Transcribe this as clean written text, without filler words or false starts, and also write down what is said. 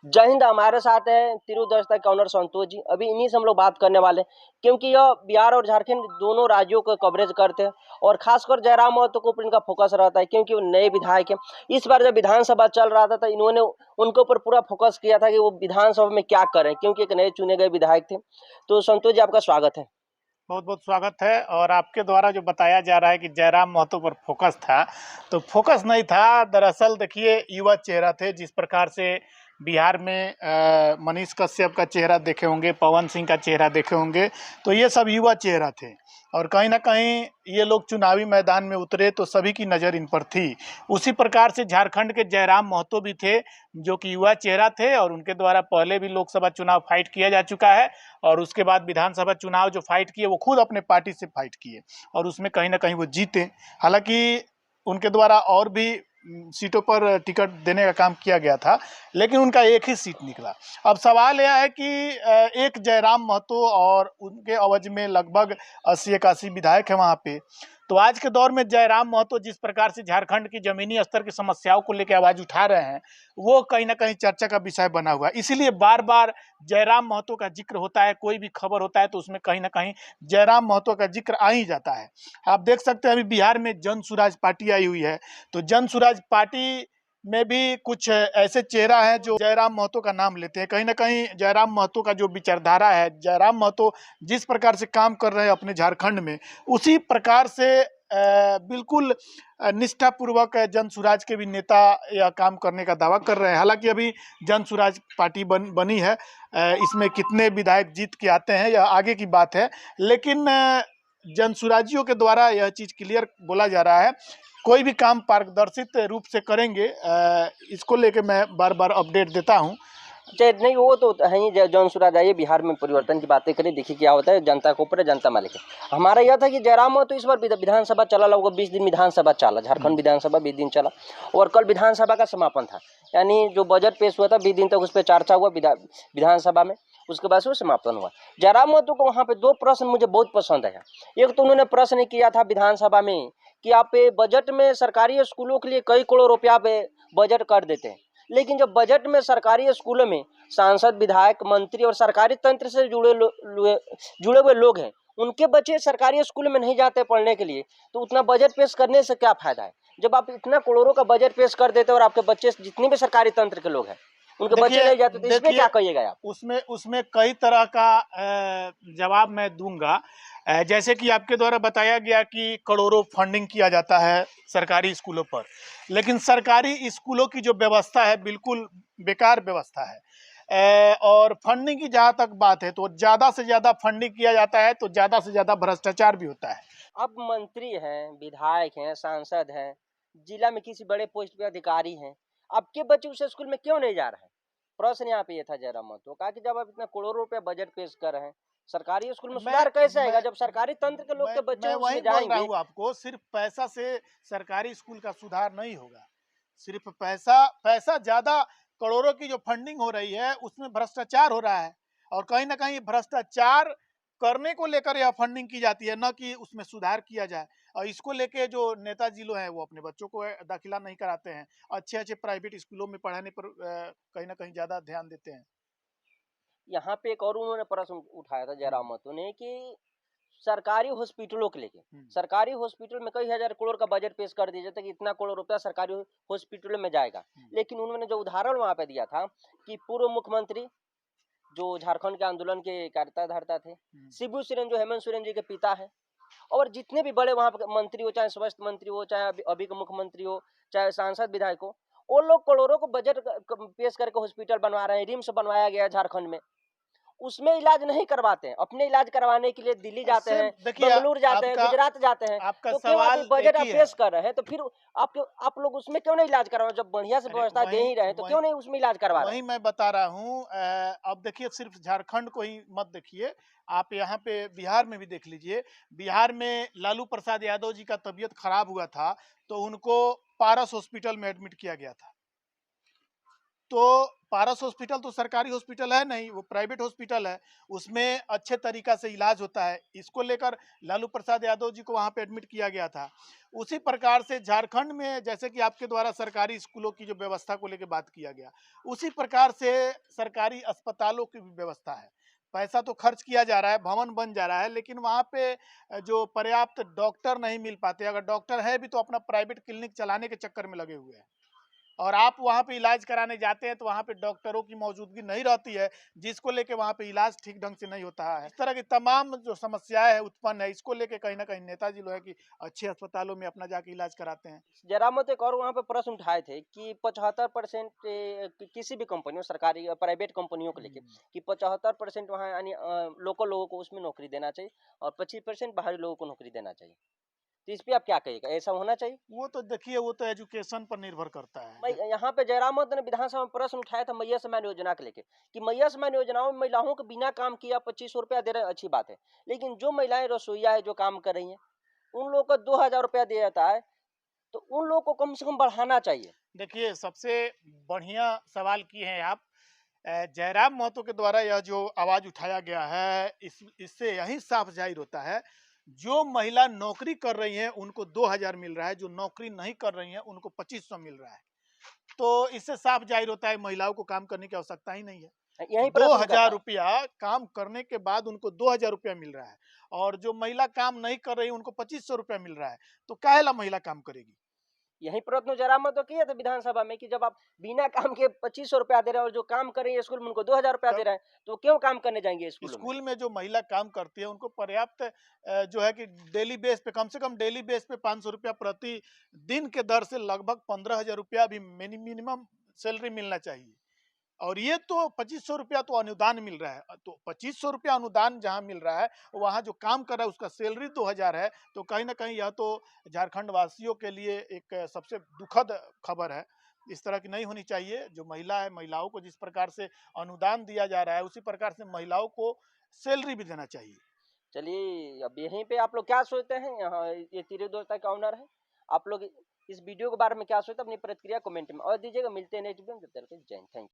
जय हिंद। हमारे साथ है तिरुदस्ता के ऑनर संतोष जी। अभी इन्हीं से हम लोग बात करने वाले हैं, क्योंकि यह बिहार और झारखंड दोनों राज्यों का कवरेज करते हैं और खासकर जयराम महतो के ऊपर इनका फोकस रहता है, क्योंकि वो नए विधायक हैं। इस बार जब विधानसभा चल रहा था तो इन्होंने उनके ऊपर पूरा फोकस किया था कि वो विधानसभा में क्या करें, क्योंकि एक नए चुने गए विधायक थे। तो संतोष जी, आपका स्वागत है। बहुत बहुत स्वागत है। और आपके द्वारा जो बताया जा रहा है कि जयराम महतो पर फोकस था, तो फोकस नहीं था। दरअसल देखिए, युवा चेहरा थे। जिस प्रकार से बिहार में मनीष कश्यप का चेहरा देखे होंगे, पवन सिंह का चेहरा देखे होंगे, तो ये सब युवा चेहरा थे। और कहीं ना कहीं ये लोग चुनावी मैदान में उतरे तो सभी की नज़र इन पर थी। उसी प्रकार से झारखंड के जयराम महतो भी थे, जो कि युवा चेहरा थे, और उनके द्वारा पहले भी लोकसभा चुनाव फाइट किया जा चुका है। और उसके बाद विधानसभा चुनाव जो फाइट किए, वो खुद अपने पार्टी से फाइट किए और उसमें कहीं ना कहीं वो जीते। हालांकि उनके द्वारा और भी सीटों पर टिकट देने का काम किया गया था, लेकिन उनका एक ही सीट निकला। अब सवाल यह है कि एक जयराम महतो और उनके अवज में लगभग 80-81 विधायक हैं वहाँ पे। तो आज के दौर में जयराम महतो जिस प्रकार से झारखंड की जमीनी स्तर की समस्याओं को लेकर आवाज उठा रहे हैं, वो कहीं ना कहीं चर्चा का विषय बना हुआ है। इसीलिए बार बार जयराम महतो का जिक्र होता है। कोई भी खबर होता है तो उसमें कहीं ना कहीं जयराम महतो का जिक्र आ ही जाता है। आप देख सकते हैं, अभी बिहार में जन सुराज पार्टी आई हुई है, तो जन सुराज पार्टी में भी कुछ ऐसे चेहरा है जो जयराम महतो का नाम लेते हैं। कहीं ना कहीं जयराम महतो का जो विचारधारा है, जयराम महतो जिस प्रकार से काम कर रहे हैं अपने झारखंड में, उसी प्रकार से बिल्कुल निष्ठापूर्वक जन सुराज के भी नेता यह काम करने का दावा कर रहे हैं। हालांकि अभी जन सुराज पार्टी बनी है, इसमें कितने विधायक जीत के आते हैं यह आगे की बात है, लेकिन जन सुराजियों के द्वारा यह चीज़ क्लियर बोला जा रहा है, कोई भी काम पारदर्शित रूप से करेंगे। इसको लेके मैं बार बार अपडेट देता हूँ। नहीं, वो तो है ही। जौन सुराज आइए, बिहार में परिवर्तन की बातें करें। देखिए क्या होता है, जनता के ऊपर है, महत्ता मालिक है। हमारा यह था कि जयराम महतो इस बार विधानसभा चला होगा, 20 दिन विधानसभा चला, झारखंड विधानसभा 20 दिन चला। और कल विधानसभा का समापन था, यानी जो बजट पेश हुआ था 20 दिन तक उस पर चर्चा हुआ विधानसभा में। उसके बाद से वो समापन हुआ। जयराम महतो को वहाँ पे 2 प्रश्न मुझे बहुत पसंद आया। एक तो उन्होंने प्रश्न किया था विधानसभा में कि आप बजट में सरकारी स्कूलों के लिए कई करोड़ रुपया पे बजट कर देते हैं, लेकिन जब बजट में सरकारी स्कूलों में सांसद, विधायक, मंत्री और सरकारी तंत्र से जुड़े हुए लोग हैं, उनके बच्चे सरकारी स्कूल में नहीं जाते पढ़ने के लिए, तो उतना बजट पेश करने से क्या फायदा है? जब आप इतना करोड़ों का बजट पेश कर देते और आपके बच्चे जितने भी सरकारी तंत्र के लोग हैं उनके बच्चे नहीं जाते, तो इसमें क्या कहिएगा आप? उसमें उसमें कई तरह का जवाब मैं दूंगा। जैसे कि आपके द्वारा बताया गया कि करोड़ों फंडिंग किया जाता है सरकारी स्कूलों पर, लेकिन सरकारी स्कूलों की जो व्यवस्था है बिल्कुल बेकार व्यवस्था है। और फंडिंग की जहाँ तक बात है, तो ज़्यादा से ज़्यादा फंडिंग किया जाता है तो ज़्यादा से ज़्यादा भ्रष्टाचार भी होता है। अब मंत्री हैं, विधायक हैं, सांसद हैं, जिला में किसी बड़े पोस्ट पे अधिकारी हैं, आपके बच्चे उस स्कूल में क्यों नहीं जा रहे हैं? प्रश्न यहाँ पे ये था जयराम महतो का कि जब आप इतना करोड़ों रुपया बजट पेश कर रहे हैं, सरकारी स्कूल में सुधार कैसे आएगा जब सरकारी तंत्र के लोग के बच्चे मैं उसमें वही बोल रहा जाएंगे? हूँ आपको, सिर्फ पैसा से सरकारी स्कूल का सुधार नहीं होगा। सिर्फ पैसा पैसा ज्यादा, करोड़ों की जो फंडिंग हो रही है उसमें भ्रष्टाचार हो रहा है, और कहीं ना कहीं भ्रष्टाचार करने को लेकर यह फंडिंग की जाती है, न कि उसमें सुधार किया जाए। और इसको लेके जो नेताजी लोग हैं वो अपने बच्चों को दाखिला नहीं कराते हैं, अच्छे अच्छे प्राइवेट स्कूलों में पढ़ाने पर कहीं ना कहीं ज्यादा ध्यान देते हैं। यहाँ पे एक और उन्होंने प्रश्न उठाया था जयराम महतो ने कि सरकारी हॉस्पिटलों के लेके, सरकारी हॉस्पिटल में कई हजार करोड़ का बजट पेश कर दिया जाता है कि इतना करोड़ रुपया सरकारी हॉस्पिटलों में जाएगा, लेकिन उन्होंने जो उदाहरण वहां पे दिया था कि पूर्व मुख्यमंत्री जो झारखंड के आंदोलन के कार्यता धर्ता थे, शिबू सोरेन जो हेमंत सोरेन जी के पिता है, और जितने भी बड़े वहां पे मंत्री हो, चाहे स्वास्थ्य मंत्री हो, चाहे अभी के मुख्यमंत्री हो, चाहे सांसद, विधायक हो, वो लोग करोड़ों को बजट पेश करके हॉस्पिटल बनवा रहे हैं। रिम्स बनवाया गया है झारखंड में, उसमें इलाज नहीं करवाते हैं। अपने इलाज करवाने के लिए दिल्ली जाते हैं, बेंगलुरु जाते हैं, गुजरात जाते हैं, आपका तो क्यों आप सवाल बजट एक आप ही है। पेश कर रहे हैं? तो फिर आप लोग उसमें क्यों नहीं इलाज करवा? जब बढ़िया से व्यवस्था दे ही रहे हैं तो क्यों नहीं उसमें इलाज करवा रहे वही हैं? मैं बता रहा हूँ। अब देखिए, सिर्फ झारखंड को ही मत देखिए, आप यहाँ पे बिहार में भी देख लीजिए। बिहार में लालू प्रसाद यादव जी का तबीयत खराब हुआ था, तो उनको पारस हॉस्पिटल में एडमिट किया गया था। तो पारस हॉस्पिटल तो सरकारी हॉस्पिटल है नहीं, वो प्राइवेट हॉस्पिटल है। उसमें अच्छे तरीका से इलाज होता है। इसको लेकर लालू प्रसाद यादव जी को वहाँ पे एडमिट किया गया था। उसी प्रकार से झारखंड में जैसे कि आपके द्वारा सरकारी स्कूलों की जो व्यवस्था को लेकर बात किया गया, उसी प्रकार से सरकारी अस्पतालों की भी व्यवस्था है। पैसा तो खर्च किया जा रहा है, भवन बन जा रहा है, लेकिन वहाँ पे जो पर्याप्त डॉक्टर नहीं मिल पाते। अगर डॉक्टर है भी तो अपना प्राइवेट क्लिनिक चलाने के चक्कर में लगे हुए हैं। और आप वहाँ पे इलाज कराने जाते हैं तो वहाँ पे डॉक्टरों की मौजूदगी नहीं रहती है, जिसको लेके वहाँ पे इलाज ठीक ढंग से नहीं होता है। इस तरह की तमाम जो समस्याएं है उत्पन्न है, इसको लेके कहीं ना कहीं नेताजी लोग है कि अच्छे अस्पतालों में अपना जाके इलाज कराते हैं। जरामत एक और वहाँ पे प्रश्न उठाए थे कि 75% किसी भी कंपनियों सरकारी या प्राइवेट कंपनियों को लेके कि 75% वहाँ यानी लोकल लोगों को उसमें नौकरी देना चाहिए और 25% बाहरी लोगों को नौकरी देना चाहिए। तो इस पे आप क्या कहिएगा, ऐसा होना चाहिए? वो तो देखिए, वो तो एजुकेशन पर निर्भर करता मैं है। यहाँ पे जयराम मोदी ने विधानसभा में प्रश्न उठाया था मैया सम्मान योजना को लेके कि मैया सम्मान योजनाओं में महिलाओं को बिना काम किया 2500 रुपया दे रहे हैं, अच्छी बात है। लेकिन जो महिलाएं रसोईया है जो काम कर रही हैं उन लोगों को 2000 रुपया दिया जाता है, तो उन लोगों को कम से कम बढ़ाना चाहिए। देखिए, सबसे बढ़िया सवाल किए हैं आप। जयराम महतो के द्वारा यह जो आवाज उठाया गया है, इससे यही साफ जाहिर होता है, जो महिला नौकरी कर रही हैं उनको 2000 मिल रहा है, जो नौकरी नहीं कर रही हैं उनको 2500 मिल रहा है। तो इससे साफ जाहिर होता है महिलाओं को काम करने की आवश्यकता ही नहीं है। यही दो प्रश्न का हजार था। रुपया काम करने के बाद उनको 2000 रुपया मिल रहा है, और जो महिला काम नहीं कर रही उनको 2500 रुपया मिल रहा है। तो काहेला महिला काम करेगी? यही प्रश्न जयराम मोदी किए थे विधानसभा में कि जब आप बिना काम के 2500 रुपया दे रहे हैं और जो काम कर रही है स्कूल में उनको 2000 रुपया दे तब रहे हैं, तो क्यों काम करने जाएंगे स्कूलों में? स्कूल में जो महिला काम करती है उनको पर्याप्त जो है कि डेली बेस पे, कम से कम डेली बेस पे 500 रुपया प्रति दिन के दर से लगभग 15,000 रुपया भी मिनिमम सैलरी मिलना चाहिए। और ये तो 2500 रुपया तो अनुदान मिल रहा है। तो 2500 रुपया अनुदान जहाँ मिल रहा है, वहाँ जो काम कर रहा है उसका सैलरी 2000 है। तो कहीं ना कहीं यह तो झारखंड वासियों के लिए एक सबसे दुखद खबर है। इस तरह की नहीं होनी चाहिए। जो महिला है, महिलाओं को जिस प्रकार से अनुदान दिया जा रहा है उसी प्रकार से महिलाओं को सैलरी भी देना चाहिए। चलिए, अब यहीं पे आप लोग क्या सोचते हैं? यहाँ ये तीरे दोस्ता का ऑनर है। आप लोग इस वीडियो के बारे में क्या सोचते हैं? अपनी प्रतिक्रिया कमेंट में और दीजिएगा। मिलते हैं नेक्स्ट वीडियो में, जब तक के लिए जय हिंद, थैंक यू।